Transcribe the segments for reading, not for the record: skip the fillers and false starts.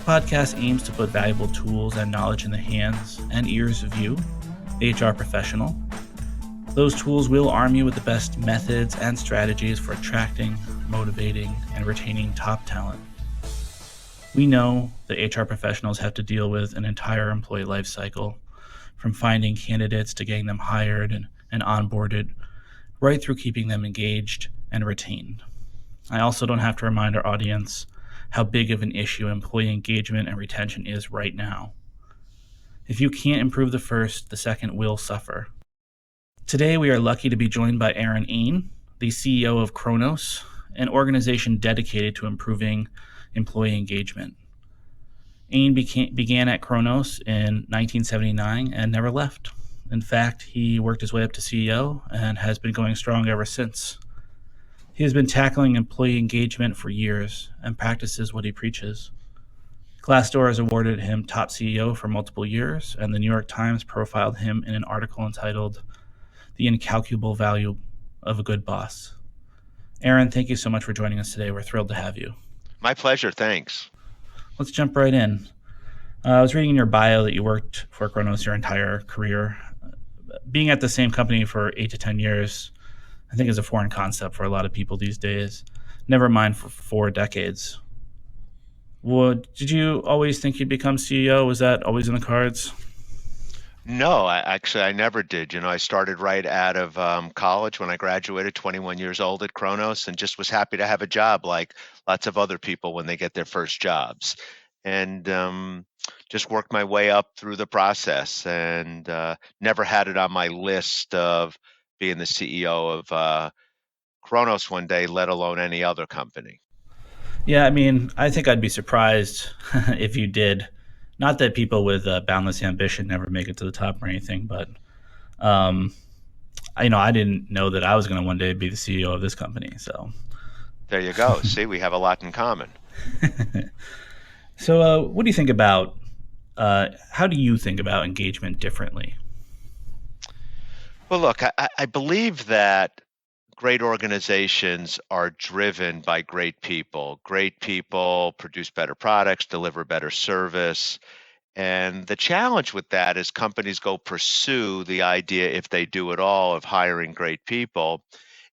This podcast aims to put valuable tools and knowledge in the hands and ears of you, the HR professional. Those tools will arm you with the best methods and strategies for attracting, motivating, and retaining top talent. We know that HR professionals have to deal with an entire employee life cycle, from finding candidates to getting them hired and onboarded, right through keeping them engaged and retained. I also don't have to remind our audience how big of an issue employee engagement and retention is right now. If you can't improve the first, the second will suffer. Today, we are lucky to be joined by Aaron Ain, the CEO of Kronos, an organization dedicated to improving employee engagement. Ain began at Kronos in 1979 and never left. In fact, he worked his way up to CEO and has been going strong ever since. He has been tackling employee engagement for years and practices what he preaches. Glassdoor has awarded him top CEO for multiple years, and the New York Times profiled him in an article entitled The Incalculable Value of a Good Boss. Aaron, thank you so much for joining us today. We're thrilled to have you. My pleasure. Thanks. Let's jump right in. I was reading in your bio that you worked for Kronos your entire career. Being at the same company for 8 to 10 years, I think, is a foreign concept for a lot of people these days. Never mind for 4 decades. Did you always think you'd become CEO? Was that always in the cards? No, I never did. I started right out of college when I graduated, 21 years old at Kronos, and just was happy to have a job like lots of other people when they get their first jobs. And just worked my way up through the process and never had it on my list of being the CEO of Kronos one day, let alone any other company. Yeah, I mean, I think I'd be surprised if you did. Not that people with boundless ambition never make it to the top or anything, but um, I didn't know that I was going to one day be the CEO of this company. So, There you go. See, we have a lot in common. so what do you think about? How do you think about engagement differently? Well, look, I believe that great organizations are driven by great people. Great people produce better products, deliver better service. And the challenge with that is companies go pursue the idea, if they do at all, of hiring great people.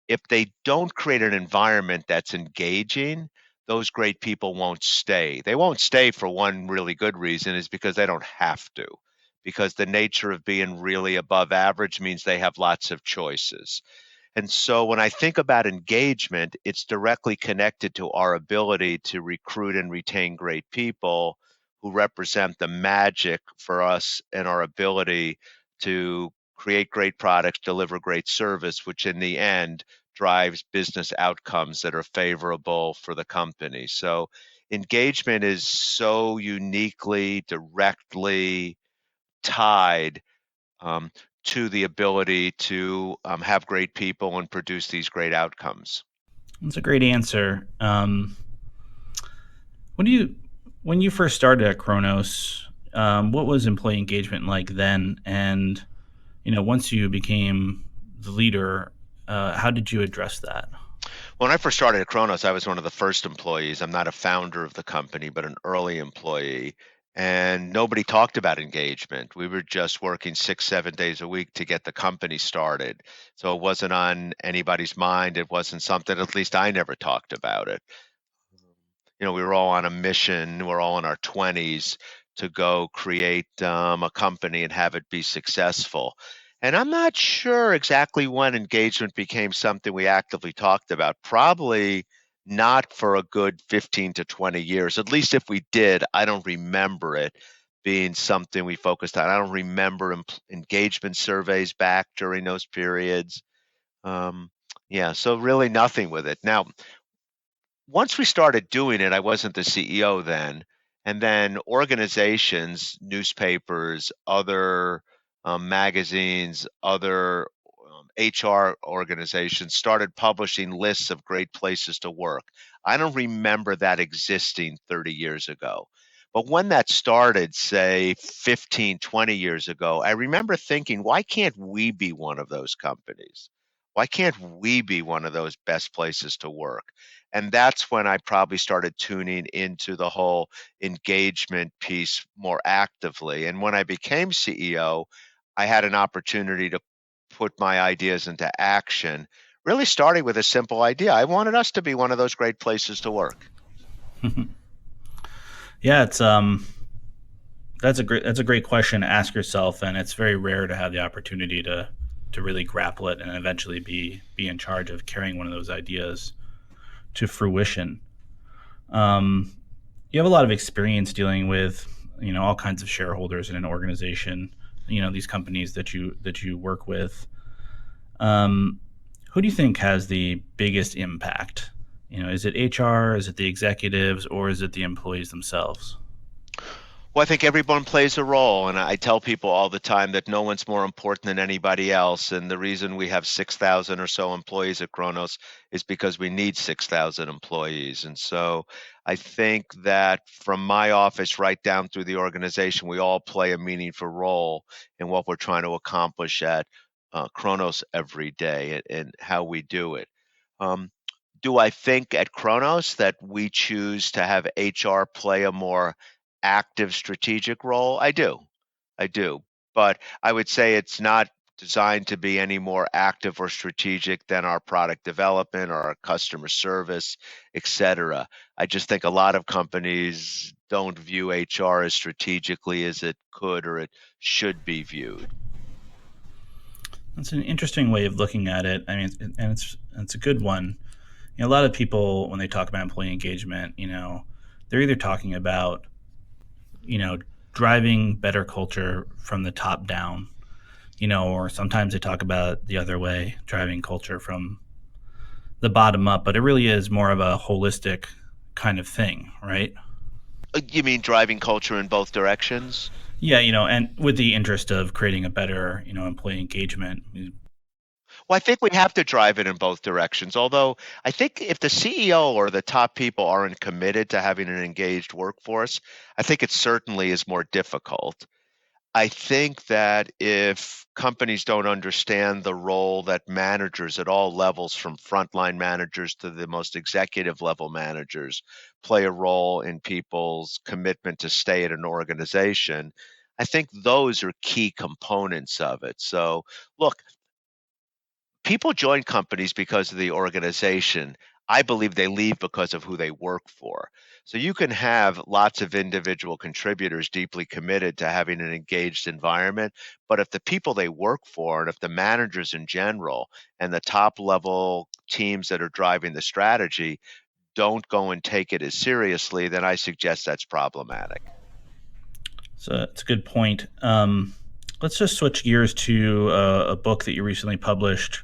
If they don't create an environment that's engaging, those great people won't stay. They won't stay for one really good reason, is because they don't have to. Because the nature of being really above average means they have lots of choices. And so when I think about engagement, it's directly connected to our ability to recruit and retain great people who represent the magic for us and our ability to create great products, deliver great service, which in the end drives business outcomes that are favorable for the company. So engagement is so uniquely, directly tied um, to the ability to have great people and produce these great outcomes. That's a great answer. When you when you first started at Kronos, what was employee engagement like then? And once you became the leader, how did you address that? When I first started at Kronos, I was one of the first employees. I'm not a founder of the company, but an early employee. And nobody talked about engagement. We were just working 6, 7 days a week to get the company started. So it wasn't on anybody's mind. It wasn't something, at least I never talked about it. We were all on a mission. We're all in our 20s to go create a company and have it be successful. And I'm not sure exactly when engagement became something we actively talked about. Probably not for a good 15 to 20 years. At least if we did, I don't remember it being something we focused on. I don't remember engagement surveys back during those periods. Um, yeah, so really nothing with it. Now, once we started doing it, I wasn't the CEO then. And then organizations, newspapers, other magazines, other HR organizations started publishing lists of great places to work. I don't remember that existing 30 years ago. But when that started, say 15, 20 years ago, I remember thinking, why can't we be one of those companies? Why can't we be one of those best places to work? And that's when I probably started tuning into the whole engagement piece more actively. And when I became CEO, I had an opportunity to put my ideas into action, really starting with a simple idea. I wanted us to be one of those great places to work. Yeah, it's that's a great question to ask yourself, and it's very rare to have the opportunity to really grapple it and eventually be in charge of carrying one of those ideas to fruition. Um, you have a lot of experience dealing with all kinds of shareholders in an organization. These companies that you work with. Um, who do you think has the biggest impact? Is it HR? Is it the executives? Or is it the employees themselves? Well, I think everyone plays a role, and I tell people all the time that no one's more important than anybody else. And the reason we have 6,000 or so employees at Kronos is because we need 6,000 employees. And so I think that from my office right down through the organization, we all play a meaningful role in what we're trying to accomplish at Kronos every day and how we do it. Um, do I think at Kronos that we choose to have HR play a more active strategic role? I do. I do. But I would say it's not designed to be any more active or strategic than our product development or our customer service, et cetera. I just think a lot of companies don't view HR as strategically as it could or it should be viewed. That's an interesting way of looking at it. I mean, and it's a good one. A lot of people when they talk about employee engagement, they're either talking about you know driving better culture from the top down, or sometimes they talk about the other way, driving culture from the bottom up. But it really is more of a holistic kind of thing, right? You mean driving culture in both directions? Yeah, and with the interest of creating a better, employee engagement. Well, I think we have to drive it in both directions. Although I think if the CEO or the top people aren't committed to having an engaged workforce, I think it certainly is more difficult. I think that if companies don't understand the role that managers at all levels, from frontline managers to the most executive level managers, play a role in people's commitment to stay at an organization, I think those are key components of it. So, look, people join companies because of the organization. I believe they leave because of who they work for. So you can have lots of individual contributors deeply committed to having an engaged environment, but if the people they work for and if the managers in general and the top level teams that are driving the strategy don't go and take it as seriously, then I suggest that's problematic. So it's a good point. Let's just switch gears to a book that you recently published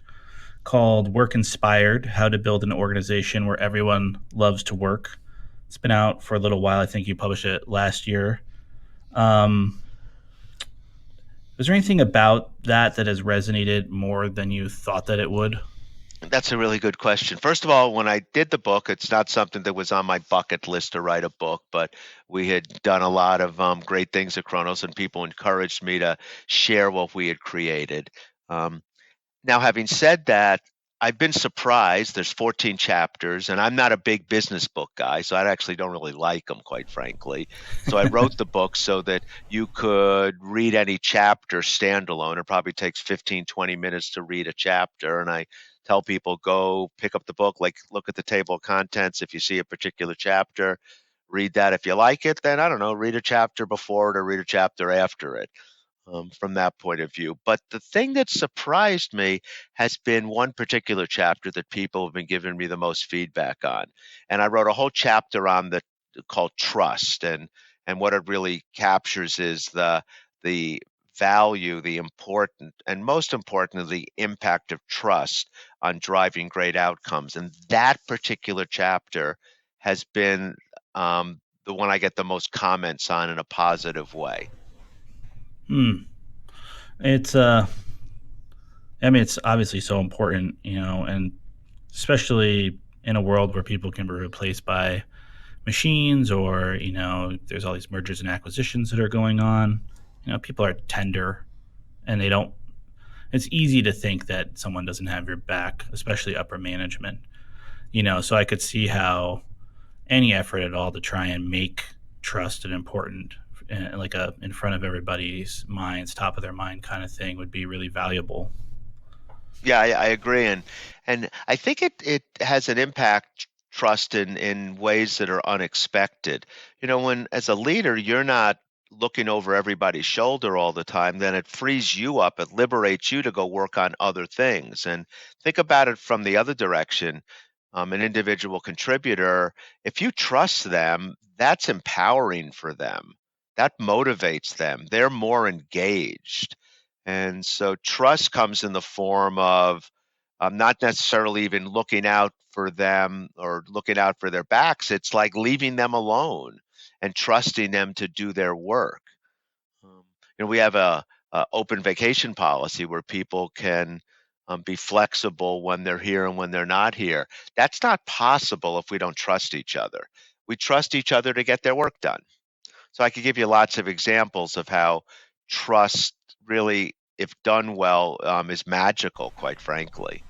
called Work Inspired: How to Build an Organization Where Everyone Loves to Work. It's been out for a little while. I think you published it last year. Um, is there anything about that has resonated more than you thought that it would? That's a really good question. First of all, when I did the book, it's not something that was on my bucket list to write a book, but we had done a lot of great things at Kronos, and people encouraged me to share what we had created. Um, Now, having said that, I've been surprised. There's 14 chapters, and I'm not a big business book guy, so I actually don't really like them, quite frankly. So I wrote the book so that you could read any chapter standalone. It probably takes 15, 20 minutes to read a chapter, and I tell people go pick up the book, like look at the table of contents. If you see a particular chapter, read that. If you like it, then I don't know, read a chapter before it or read a chapter after it, from that point of view. But the thing that surprised me has been one particular chapter that people have been giving me the most feedback on. And I wrote a whole chapter on the called trust, and what it really captures is the value, the important, and most importantly, the impact of trust on driving great outcomes. And that particular chapter has been the one I get the most comments on in a positive way. Hmm. It's I mean, it's obviously so important, and especially in a world where people can be replaced by machines, or there's all these mergers and acquisitions that are going on. People are tender, and they don't it's easy to think that someone doesn't have your back, especially upper management. So I could see how any effort at all to try and make trust an important, like a in front of everybody's minds, top of their mind kind of thing, would be really valuable. Yeah, I agree, and I think it has an impact, trust, in ways that are unexpected. When as a leader you're not looking over everybody's shoulder all the time, then it frees you up, it liberates you to go work on other things. And think about it from the other direction. An individual contributor, if you trust them, that's empowering for them. That motivates them. They're more engaged. And so trust comes in the form of not necessarily even looking out for them or looking out for their backs. It's like leaving them alone and trusting them to do their work. Um, we have a open vacation policy where people can be flexible when they're here and when they're not here. That's not possible if we don't trust each other. We trust each other to get their work done. So I could give you lots of examples of how trust really, if done well, is magical, quite frankly.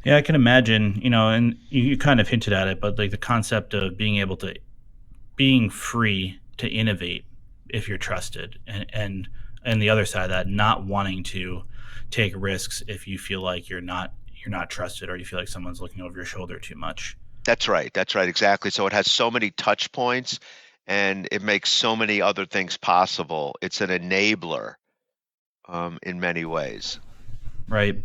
Yeah, I can imagine, and you kind of hinted at it, but like the concept of being free to innovate if you're trusted, and the other side of that, not wanting to take risks if you feel like you're not trusted, or you feel like someone's looking over your shoulder too much. That's right. That's right. Exactly. So it has so many touch points and it makes so many other things possible. It's an enabler in many ways. Right.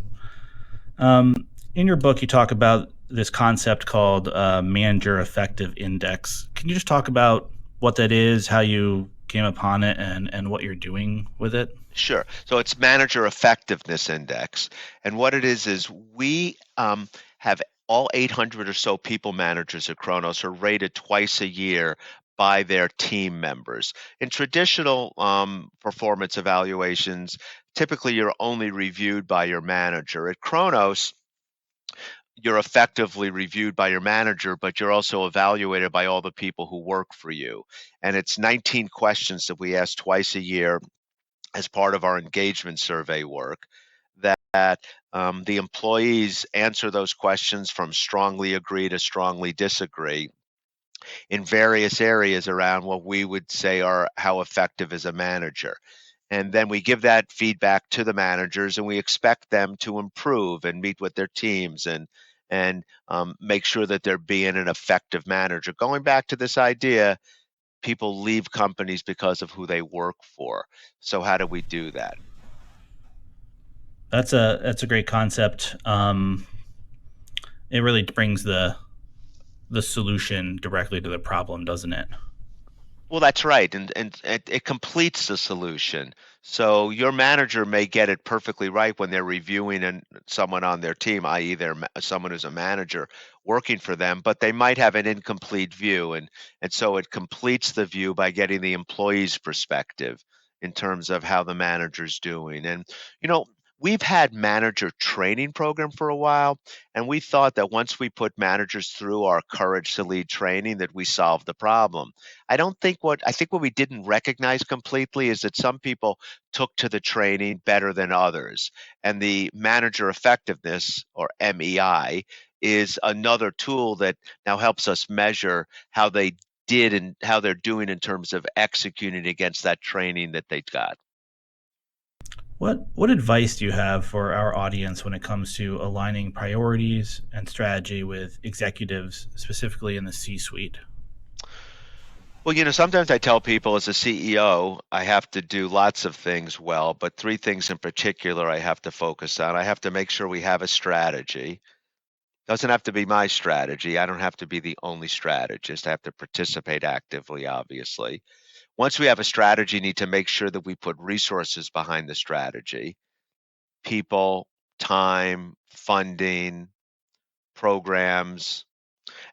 In your book, you talk about this concept called manager effective index. Can you just talk about what that is, how you came upon it, and what you're doing with it? Sure. So it's Manager Effectiveness Index. And what it is we have all 800 or so people managers at Kronos are rated twice a year by their team members. In traditional performance evaluations, typically you're only reviewed by your manager. At Kronos, you're effectively reviewed by your manager, but you're also evaluated by all the people who work for you. And it's 19 questions that we ask twice a year as part of our engagement survey work, that the employees answer those questions from strongly agree to strongly disagree in various areas around what we would say are how effective is a manager. And then we give that feedback to the managers, and we expect them to improve and meet with their teams and make sure that they're being an effective manager. Going back to this idea, people leave companies because of who they work for. So how do we do that? That's a great concept. It really brings the solution directly to the problem, doesn't it? Well, that's right, and it completes the solution. So your manager may get it perfectly right when they're reviewing someone on their team, i.e., someone who's a manager working for them, but they might have an incomplete view, and so it completes the view by getting the employee's perspective in terms of how the manager's doing. And you know, we've had manager training program for a while, and we thought that once we put managers through our Courage to Lead training, that we solved the problem. I think what we didn't recognize completely is that some people took to the training better than others. And the manager effectiveness, or MEI, is another tool that now helps us measure how they did and how they're doing in terms of executing against that training that they got. What advice do you have for our audience when it comes to aligning priorities and strategy with executives, specifically in the C-suite? Well, sometimes I tell people as a CEO, I have to do lots of things well, but three things in particular I have to focus on. I have to make sure we have a strategy. Doesn't have to be my strategy. I don't have to be the only strategist. I have to participate actively, obviously. Once we have a strategy, need to make sure that we put resources behind the strategy, people, time, funding, programs.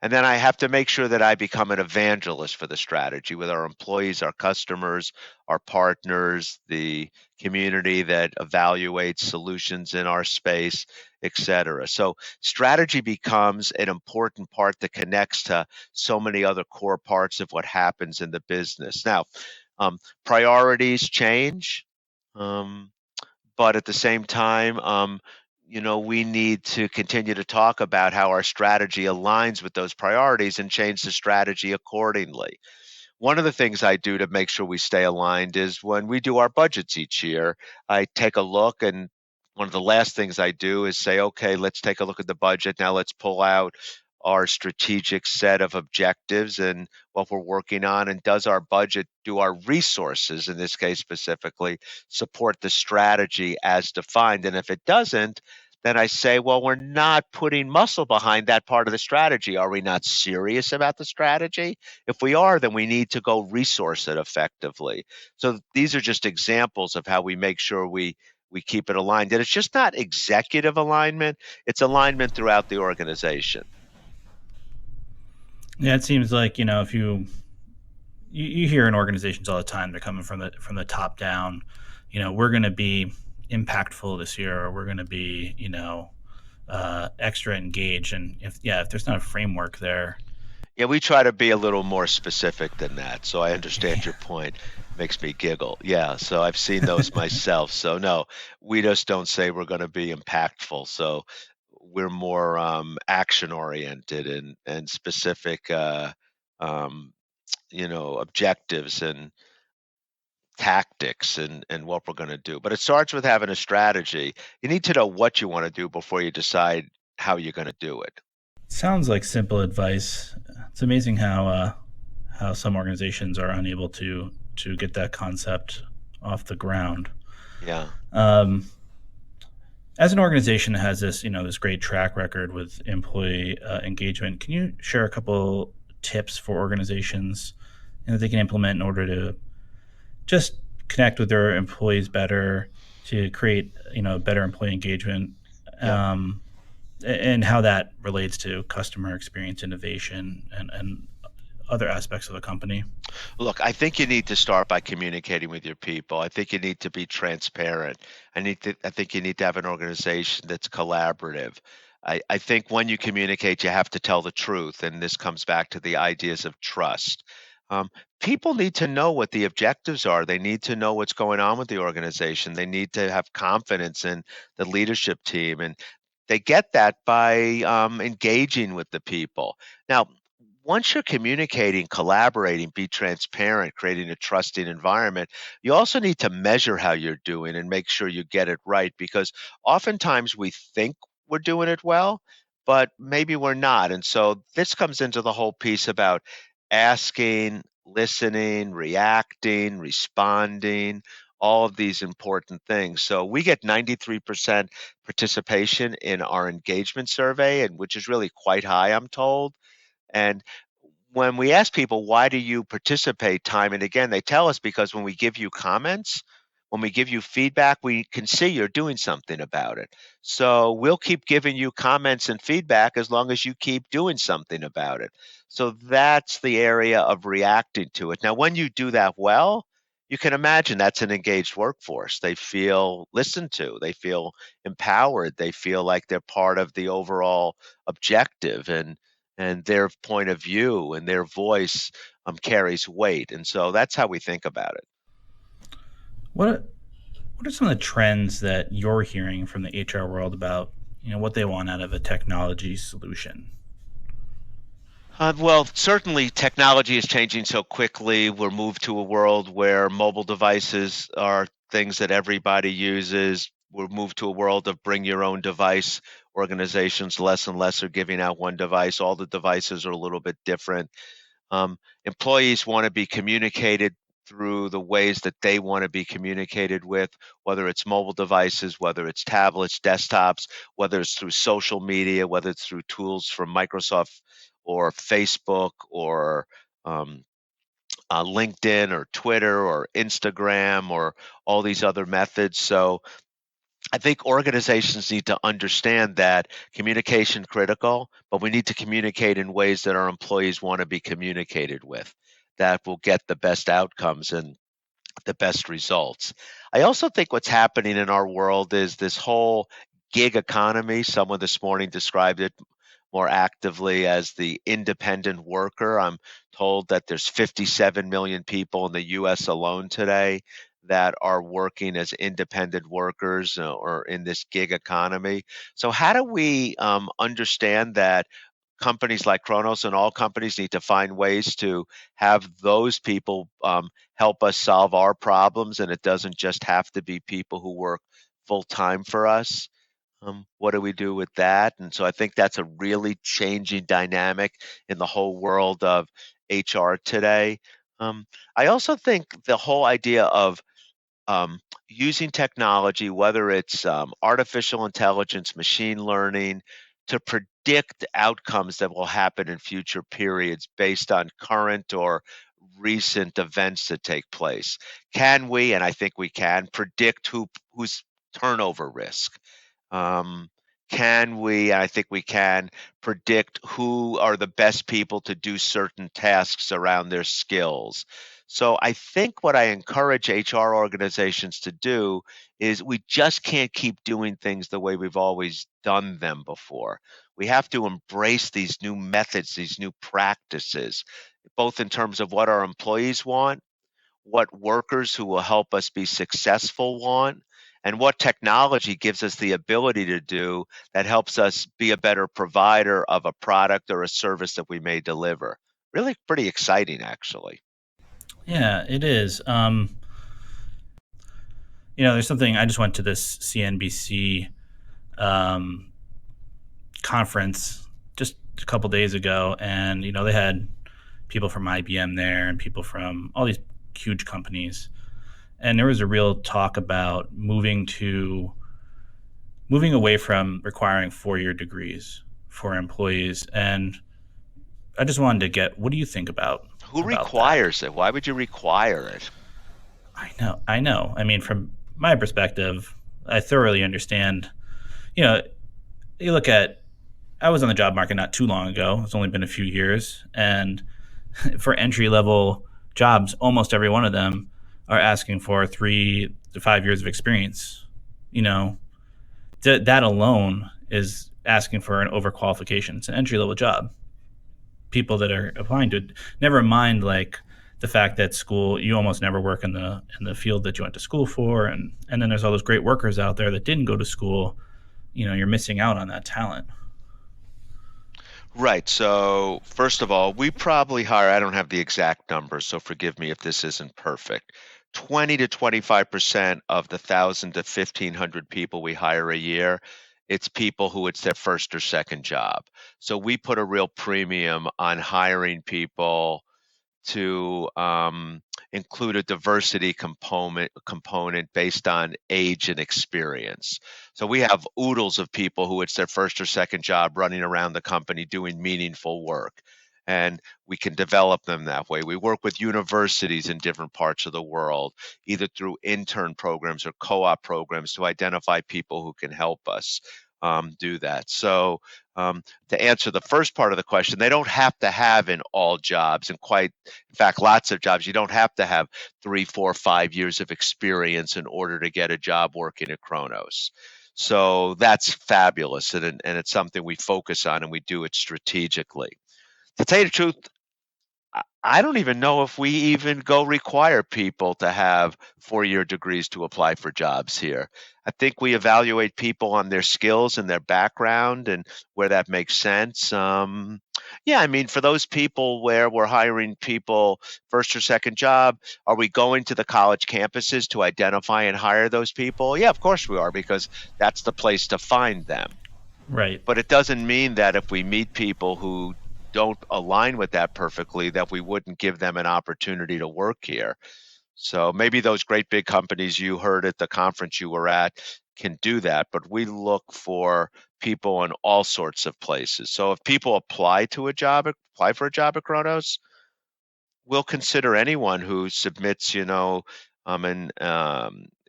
And then I have to make sure that I become an evangelist for the strategy with our employees, our customers, our partners, the community that evaluates solutions in our space, et cetera. So strategy becomes an important part that connects to so many other core parts of what happens in the business. Now, priorities change. Um, but at the same time, we need to continue to talk about how our strategy aligns with those priorities and change the strategy accordingly. One of the things I do to make sure we stay aligned is when we do our budgets each year, I take a look, and one of the last things I do is say, okay, let's take a look at the budget. Now let's pull out our strategic set of objectives and what we're working on. And does our budget, do our resources, in this case specifically, support the strategy as defined? And if it doesn't, then I say, well, we're not putting muscle behind that part of the strategy. Are we not serious about the strategy? If we are, then we need to go resource it effectively. So these are just examples of how we make sure we keep it aligned. And it's just not executive alignment, it's alignment throughout the organization. Yeah, it seems like if you hear in organizations all the time, they're coming from the top down. We're going to be impactful this year, or we're going to be extra engaged. And if there's not a framework there. Yeah, we try to be a little more specific than that. So I understand your point. Makes me giggle. Yeah, so I've seen those myself. So no, we just don't say we're going to be impactful. So we're more action oriented and specific, um, objectives and tactics and what we're going to do. But it starts with having a strategy. You need to know what you want to do before you decide how you're going to do it. Sounds like simple advice. It's amazing how some organizations are unable to get that concept off the ground. Yeah. Um, as an organization that has this great track record with employee engagement, can you share a couple tips for organizations that they can implement in order to just connect with their employees better, to create better employee engagement, Yeah. and how that relates to customer experience, innovation, and other aspects of the company? Look, I think you need to start by communicating with your people. I think you need to be transparent. I think you need to have an organization that's collaborative. I think when you communicate, you have to tell the truth. And this comes back to the ideas of trust. Um, People need to know what the objectives are. They need to know what's going on with the organization. They need to have confidence in the leadership team. And they get that by engaging with the people. Now, once you're communicating, collaborating, be transparent, creating a trusting environment, you also need to measure how you're doing and make sure you get it right, because oftentimes we think we're doing it well, but maybe we're not. And so this comes into the whole piece about asking, listening, reacting, responding, all of these important things. So we get 93% participation in our engagement survey, and which is really quite high, I'm told. And when we ask people, why do you participate time and again, they tell us because when we give you comments, when we give you feedback, we can see you're doing something about it. So we'll keep giving you comments and feedback as long as you keep doing something about it. So that's the area of reacting to it. Now, when you do that well, you can imagine that's an engaged workforce. They feel listened to, they feel empowered, they feel like they're part of the overall objective. And their point of view and their voice carries weight. And so that's how we think about it. What what are some of the trends that you're hearing from the HR world about what they want out of a technology solution? Well, certainly technology is changing so quickly. We're moved to a world where mobile devices are things that everybody uses. We're moved to a world of bring your own device. Organizations less and less are giving out one device. All the devices are a little bit different. Employees want to be communicated through the ways that they want to be communicated with, whether it's mobile devices, whether it's tablets, desktops, whether it's through social media, whether it's through tools from Microsoft or Facebook or um, LinkedIn or Twitter or Instagram or all these other methods. So I think organizations need to understand that communication critical, but we need to communicate in ways that our employees want to be communicated with, that will get the best outcomes and the best results. I also think what's happening in our world is this whole gig economy. Someone this morning described it more actively as the independent worker. I'm told that there's 57 million people in the US alone today that are working as independent workers or in this gig economy. So, how do we understand that companies like Kronos and all companies need to find ways to have those people help us solve our problems, and it doesn't just have to be people who work full time for us? What do we do with that? And so I think that's a really changing dynamic in the whole world of HR today. Um, I also think the whole idea of um, using technology, whether it's artificial intelligence, machine learning, to predict outcomes that will happen in future periods based on current or recent events that take place. Can we, and I think we can, predict who's turnover risk? Um, can we, I think we can, predict who are the best people to do certain tasks around their skills? So I think what I encourage HR organizations to do is we just can't keep doing things the way we've always done them before. We have to embrace these new methods, these new practices, both in terms of what our employees want, what workers who will help us be successful want, and what technology gives us the ability to do that helps us be a better provider of a product or a service that we may deliver. Really pretty exciting, actually. Yeah, it is. There's something. I just went to this CNBC um, conference just a couple days ago, and they had people from IBM there and people from all these huge companies, and there was a real talk about moving away from requiring 4-year degrees for employees. And I just wanted to get, what do you think Who about that? requires it? Why would you require it? I know. I mean, from my perspective, I thoroughly understand. You know, you look at, I was on the job market not too long ago. It's only been a few years, and for entry level jobs, almost every one of them are asking for 3 to 5 years of experience. You know, that alone is asking for an overqualification. It's an entry level job. People that are applying to it, never mind like the fact that school, you almost never work in the field that you went to school for, and then there's all those great workers out there that didn't go to school. You're missing out on that talent. Right. So, first of all, we probably hire, I don't have the exact numbers, so forgive me if this isn't perfect. 20 to 25% of the 1,000 to 1,500 people we hire a year, it's people who it's their first or second job. So we put a real premium on hiring people to include a diversity component based on age and experience. So we have oodles of people who it's their first or second job running around the company doing meaningful work. And we can develop them that way. We work with universities in different parts of the world, either through intern programs or co op programs to identify people who can help us do that. So, to answer the first part of the question, they don't have to have in all jobs, and quite, in fact, lots of jobs, you don't have to have 3, 4, 5 years of experience in order to get a job working at Kronos. So that's fabulous, and it's something we focus on and we do it strategically. To tell you the truth, I don't even know if we even go require people to have 4-year degrees to apply for jobs here. I think we evaluate people on their skills and their background and where that makes sense. Yeah, I mean, for those people where we're hiring people first or second job, are we going to the college campuses to identify and hire those people? Yeah, of course we are, because that's the place to find them. Right. But it doesn't mean that if we meet people who don't align with that perfectly, that we wouldn't give them an opportunity to work here. So maybe those great big companies you heard at the conference you were at can do that, but we look for people in all sorts of places. So if people apply for a job at Kronos, we'll consider anyone who submits, and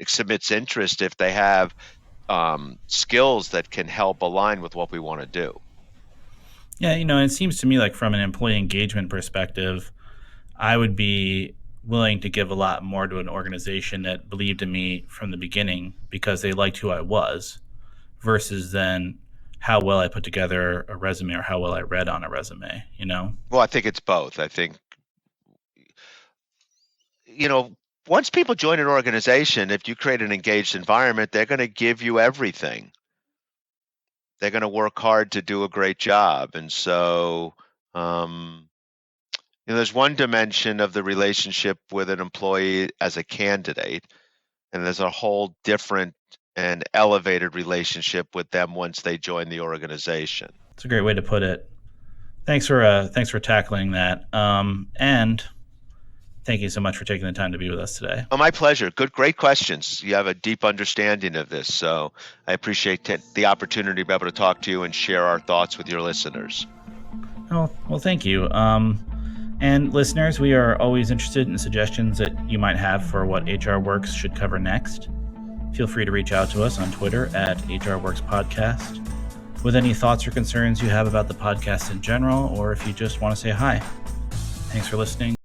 submits interest if they have skills that can help align with what we want to do. Yeah, it seems to me like from an employee engagement perspective, I would be willing to give a lot more to an organization that believed in me from the beginning because they liked who I was, versus then how well I put together a resume or how well I read on a resume. Well, I think it's both. I think, you know, once people join an organization, if you create an engaged environment, they're going to give you everything. They're going to work hard to do a great job. And so, there's one dimension of the relationship with an employee as a candidate, and there's a whole different and elevated relationship with them once they join the organization. It's a great way to put it. Thanks for tackling that. And thank you so much for taking the time to be with us today. Oh, my pleasure. Great questions. You have a deep understanding of this, so I appreciate the opportunity to be able to talk to you and share our thoughts with your listeners. Well, thank you. And listeners, we are always interested in suggestions that you might have for what HR Works should cover next. Feel free to reach out to us on Twitter at HR Works Podcast with any thoughts or concerns you have about the podcast in general, or if you just want to say hi. Thanks for listening.